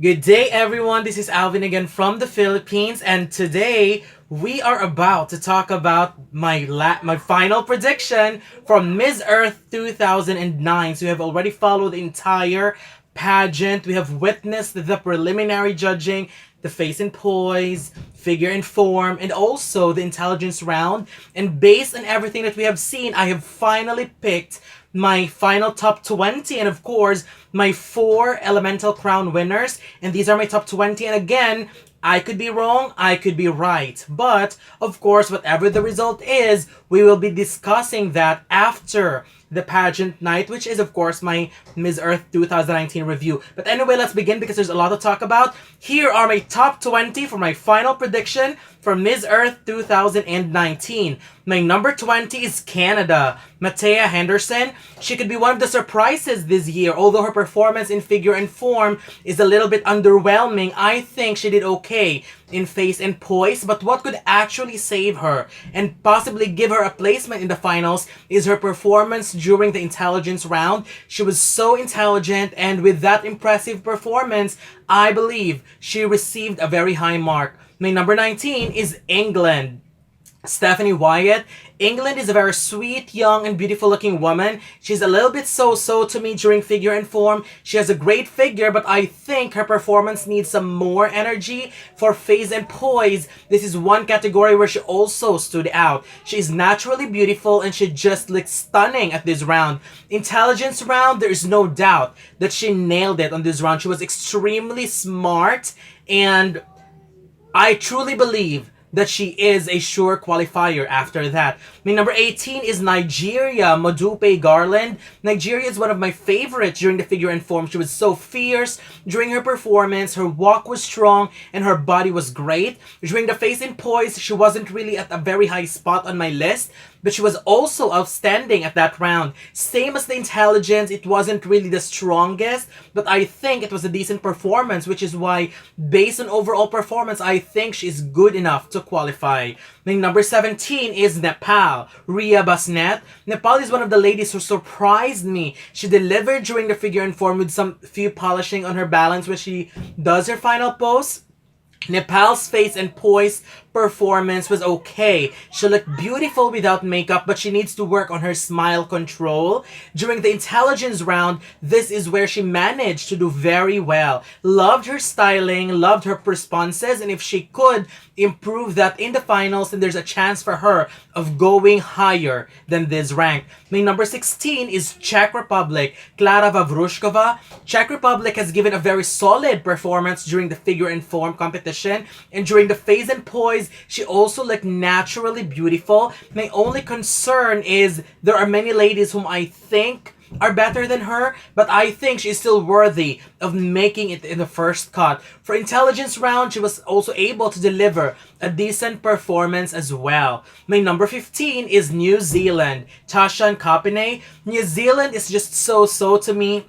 Good day, everyone. This is Alvin again from the Philippines, and today we are about to talk about my final prediction from Miss Earth 2009. So we have already followed the entire pageant. We have witnessed the preliminary judging, the face and poise, figure and form, and also the intelligence round. And based on everything that we have seen, I have finally picked my final top 20, and of course my four elemental crown winners, and these are my top 20. And again, I could be wrong, I could be right, but of course whatever the result is, we will be discussing that after the pageant night, which is of course my Miss Earth 2019 review. But anyway, let's begin because there's a lot to talk about. Here are my top 20 for my final prediction for Miss Earth 2019. My number 20 is Canada, Mattea Henderson. She could be one of the surprises this year, although her performance in figure and form is a little bit underwhelming. I think she did okay in face and poise, but what could actually save her and possibly give her a placement in the finals is her performance during the intelligence round. She was so intelligent, and with that impressive performance, I believe she received a very high mark. My number 19 is England, Stephanie Wyatt. England is a very sweet, young, and beautiful looking woman. She's a little bit so-so to me during figure and form. She has a great figure, but I think her performance needs some more energy. For face and poise, this is one category where she also stood out. She is naturally beautiful, and she just looks stunning at this round. Intelligence round, there is no doubt that she nailed it on this round. She was extremely smart, and I truly believe that she is a sure qualifier after that. My number 18 is Nigeria, Modupe Garland. Nigeria is one of my favorites during the figure and form. She was so fierce during her performance. Her walk was strong and her body was great. During the face and poise, she wasn't really at a very high spot on my list, but she was also outstanding at that round. Same as the intelligence, it wasn't really the strongest, but I think it was a decent performance, which is why, based on overall performance, I think she's good enough to qualify. My number 17 is Nepal, Ria Basnet. Nepal is one of the ladies who surprised me. She delivered during the figure and form with some few polishing on her balance when she does her final pose. Nepal's face and poise performance was okay. She looked beautiful without makeup, but she needs to work on her smile control. During the intelligence round, this is where she managed to do very well. Loved her styling, loved her responses, and if she could improve that in the finals, then there's a chance for her of going higher than this rank. My number 16 is Czech Republic, Klara Vavrushkova. Czech Republic has given a very solid performance during the figure and form competition, and during the face and poise, she also looked naturally beautiful. My only concern is there are many ladies whom I think are better than her, but I think she's still worthy of making it in the first cut. For intelligence round, she was also able to deliver a decent performance as well. My number 15 is New Zealand, Tashan Kapine. New Zealand is just so-so to me.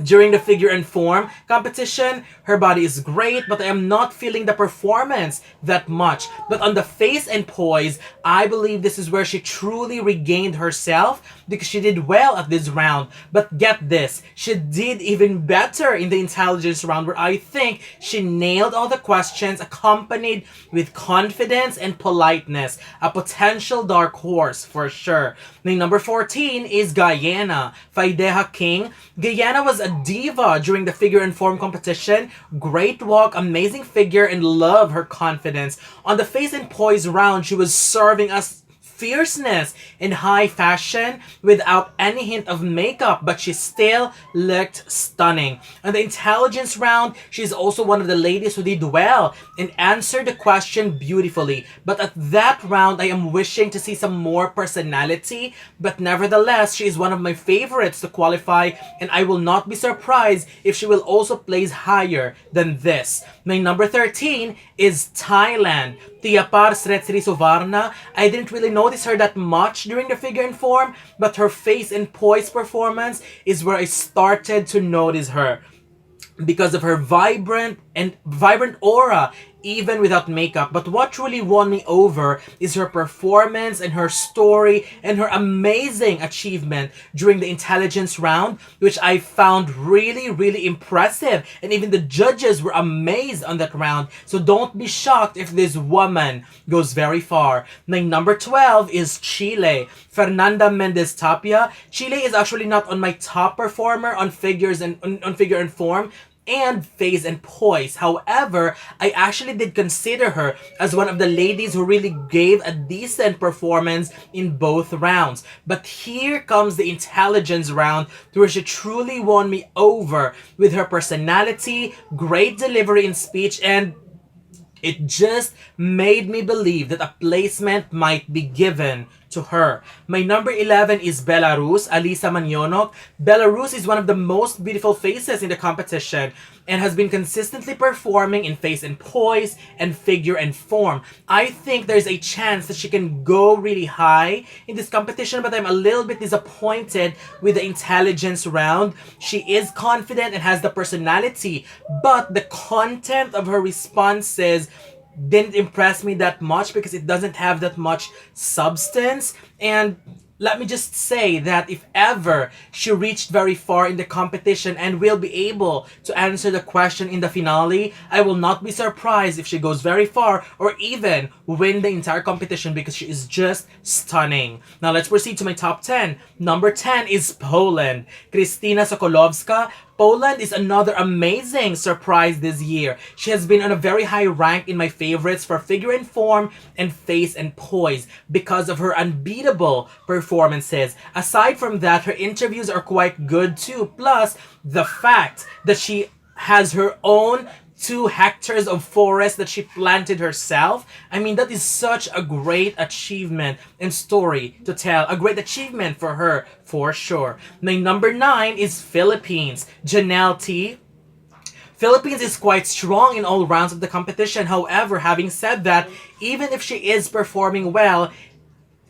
During the figure and form competition, her body is great, but I am not feeling the performance that much. But on the face and poise, I believe this is where she truly regained herself because she did well at this round. But get this, she did even better in the intelligence round, where I think she nailed all the questions accompanied with confidence and politeness. A potential dark horse for sure. My number 14 is Guyana, Faideha King. Guyana was a diva during the figure and form competition. Great walk, amazing figure, and love her confidence. On the face and poise round, she was serving us fierceness in high fashion without any hint of makeup, but she still looked stunning. On the intelligence round, she's also one of the ladies who did well and answered the question beautifully. But at that round, I am wishing to see some more personality, but nevertheless, she is one of my favorites to qualify, and I will not be surprised if she will also place higher than this. My number 13 is Thailand, Tiapar Sretsri. I didn't really notice her that much during the figure and form, but her face and poise performance is where I started to notice her. Because of her vibrant, and vibrant aura even without makeup. But what truly won me over is her performance and her story and her amazing achievement during the intelligence round, which I found really, really impressive. And even the judges were amazed on that round. So don't be shocked if this woman goes very far. My number 12 is Chile. Fernanda Mendez Tapia. Chile is actually not on my top performer on figures and on figure and form and face and poise. However, I actually did consider her as one of the ladies who really gave a decent performance in both rounds. But here comes the intelligence round, where she truly won me over with her personality, great delivery in speech, and it just made me believe that a placement might be given to her. My number 11 is Belarus, Alisa Manyonok. Belarus is one of the most beautiful faces in the competition and has been consistently performing in face and poise and figure and form. I think there's a chance that she can go really high in this competition, but I'm a little bit disappointed with the intelligence round. She is confident and has the personality, but the content of her responses didn't impress me that much because it doesn't have that much substance. And let me just say that if ever she reached very far in the competition and will be able to answer the question in the finale, I will not be surprised if she goes very far or even win the entire competition, because she is just stunning. Now let's proceed to my top 10. Number 10 is Poland. Krystyna Sokolowska. Poland is another amazing surprise this year. She has been on a very high rank in my favorites for figure and form and face and poise because of her unbeatable performances. Aside from that, her interviews are quite good too. Plus, the fact that she has her own 2 hectares of forest that she planted herself. I mean, that is such a great achievement and story to tell. A great achievement for her, for sure. My number 9 is Philippines. Janelle Tee. Philippines is quite strong in all rounds of the competition. However, having said that, even if she is performing well,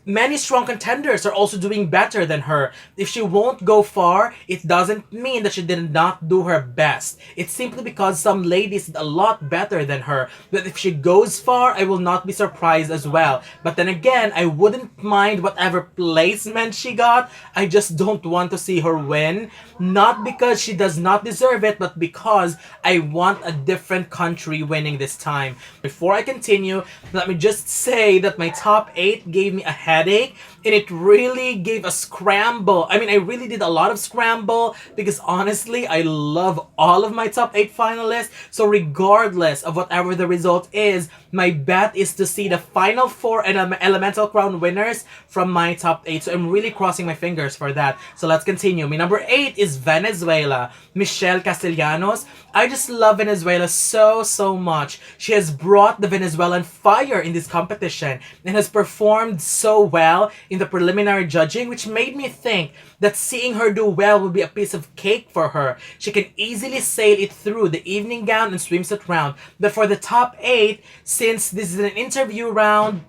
many strong contenders are also doing better than her. If she won't go far, it doesn't mean that she did not do her best. It's simply because some ladies did a lot better than her. But if she goes far, I will not be surprised as well. But then again, I wouldn't mind whatever placement she got. I just don't want to see her win. Not because she does not deserve it, but because I want a different country winning this time. Before I continue, let me just say that my top 8 gave me a headache, and it really gave a scramble. I mean, I really did a lot of scramble because honestly, I love all of my top 8 finalists. So regardless of whatever the result is, my bet is to see the final 4 elemental crown winners from my top 8. So I'm really crossing my fingers for that. So let's continue. My number 8 is Venezuela. Michelle Castellanos. I just love Venezuela so much. She has brought the Venezuelan fire in this competition and has performed so well in the preliminary judging, which made me think that seeing her do well will be a piece of cake for her. She can easily sail it through the evening gown and swimsuit round. But for the top 8, since this is an interview round,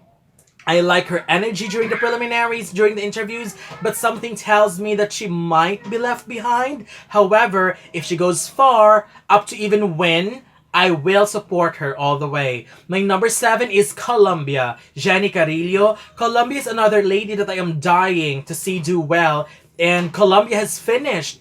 I like her energy during the preliminaries, during the interviews, but something tells me that she might be left behind. However, if she goes far, up to even win, I will support her all the way. My number 7 is Colombia. Yenny Carillo. Colombia is another lady that I am dying to see do well. And Colombia has finished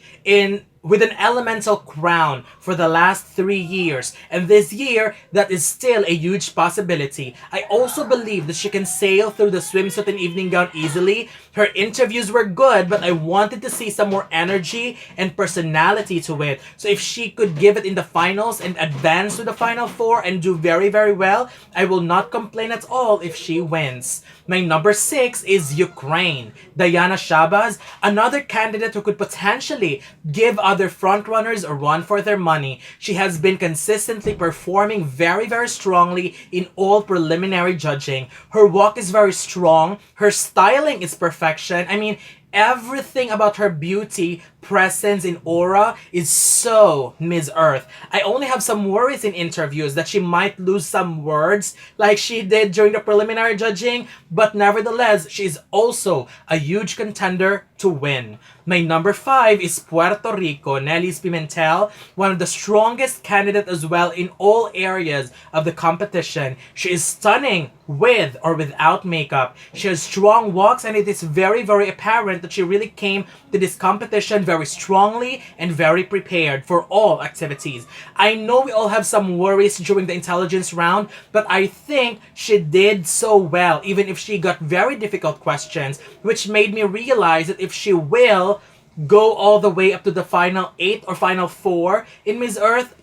with an elemental crown for the last 3 years. And this year, that is still a huge possibility. I also believe that she can sail through the swimsuit and evening gown easily. Her interviews were good, but I wanted to see some more energy and personality to it. So if she could give it in the finals and advance to the final 4 and do very, very well, I will not complain at all if she wins. My number 6 is Ukraine. Diana Shabas, another candidate who could potentially give other frontrunners a run for their money. She has been consistently performing very, very strongly in all preliminary judging. Her walk is very strong. Her styling is perfection. I mean, everything about her beauty, presence, and aura is so Miss Earth. I only have some worries in interviews that she might lose some words like she did during the preliminary judging, but nevertheless, she is also a huge contender to win. My number 5 is Puerto Rico, Nelly's Pimentel, one of the strongest candidates as well in all areas of the competition. She is stunning with or without makeup. She has strong walks, and it is very, very apparent that she really came to this competition very strongly and very prepared for all activities. I know we all have some worries during the intelligence round, but I think she did so well, even if she got very difficult questions, which made me realize that if she will go all the way up to the final 8 or final 4 in Miss Earth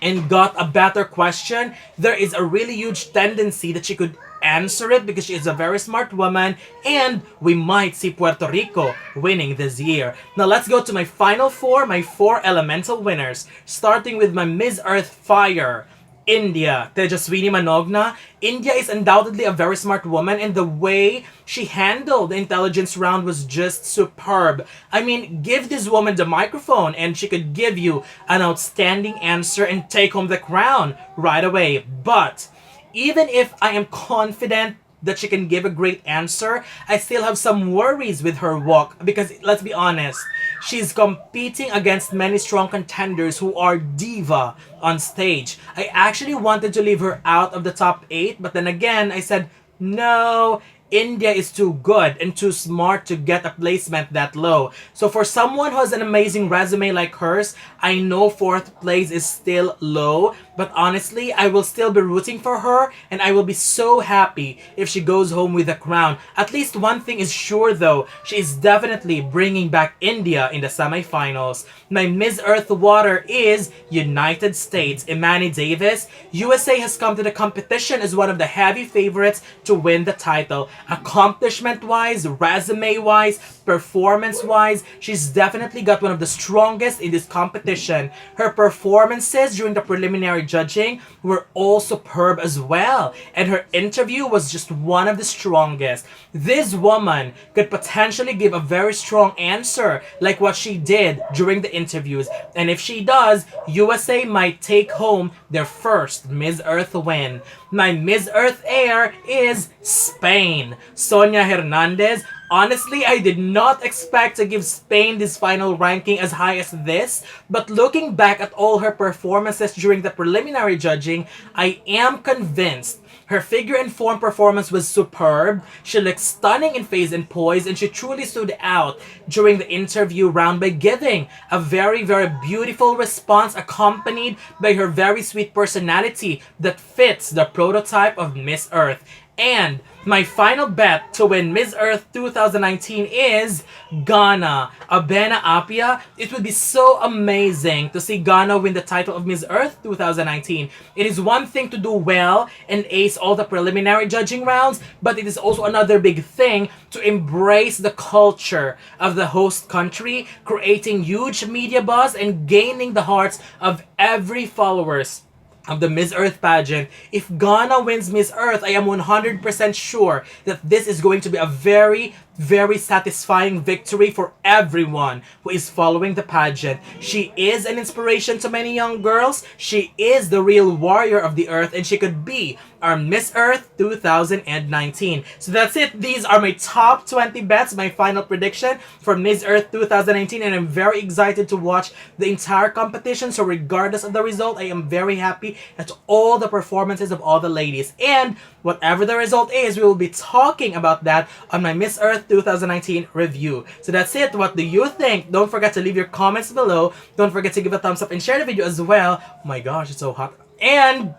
and got a better question, there is a really huge tendency that she could answer it because she is a very smart woman, and we might see Puerto Rico winning this year. Now let's go to my final 4, my 4 elemental winners, starting with my Miss Earth Fire. India, Tejaswini Manogna. India is undoubtedly a very smart woman, and the way she handled the intelligence round was just superb. I mean, give this woman the microphone and she could give you an outstanding answer and take home the crown right away. But even if I am confident that she can give a great answer, I still have some worries with her walk because, let's be honest, she's competing against many strong contenders who are diva on stage. I actually wanted to leave her out of the top 8, but then again, I said, no, India is too good and too smart to get a placement that low. So for someone who has an amazing resume like hers, I know 4th place is still low, but honestly, I will still be rooting for her, and I will be so happy if she goes home with the crown. At least one thing is sure though, she is definitely bringing back India in the semifinals. My Miss Earth Water is United States, Emanii Davis. USA has come to the competition as one of the heavy favorites to win the title. Accomplishment-wise, resume-wise, performance-wise, she's definitely got one of the strongest in this competition. Her performances during the preliminary judging were all superb as well, and her interview was just one of the strongest. This woman could potentially give a very strong answer like what she did during the interviews, and if she does, USA might take home their first Miss Earth win. My Miss Earth Air is Spain, Sonia Hernandez. Honestly, I did not expect to give Spain this final ranking as high as this, but looking back at all her performances during the preliminary judging, I am convinced her figure and form performance was superb. She looked stunning in face and poise, and she truly stood out during the interview round by giving a very, very beautiful response accompanied by her very sweet personality that fits the prototype of Miss Earth. And my final bet to win Miss Earth 2019 is Ghana, Abena Apia. It would be so amazing to see Ghana win the title of Miss Earth 2019. It is one thing to do well and ace all the preliminary judging rounds, but it is also another big thing to embrace the culture of the host country, creating huge media buzz and gaining the hearts of every followers of the Miss Earth pageant. If Ghana wins Miss Earth, I am 100% sure that this is going to be a very, very satisfying victory for everyone who is following the pageant. She is an inspiration to many young girls. She is the real warrior of the earth, and she could be our Miss Earth 2019. So that's it. These are my top 20 bets, my final prediction for Miss Earth 2019, and I'm very excited to watch the entire competition. So regardless of the result, I am very happy at all the performances of all the ladies. And whatever the result is, we will be talking about that on my Miss Earth 2019 review. So that's it. What do you think? Don't forget to leave your comments below. Don't forget to give a thumbs up and share the video as well. Oh my gosh, it's so hot. And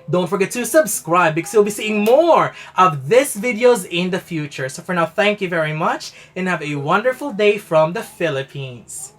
don't forget to subscribe because you'll be seeing more of these videos in the future. So for now, thank you very much and have a wonderful day from the Philippines.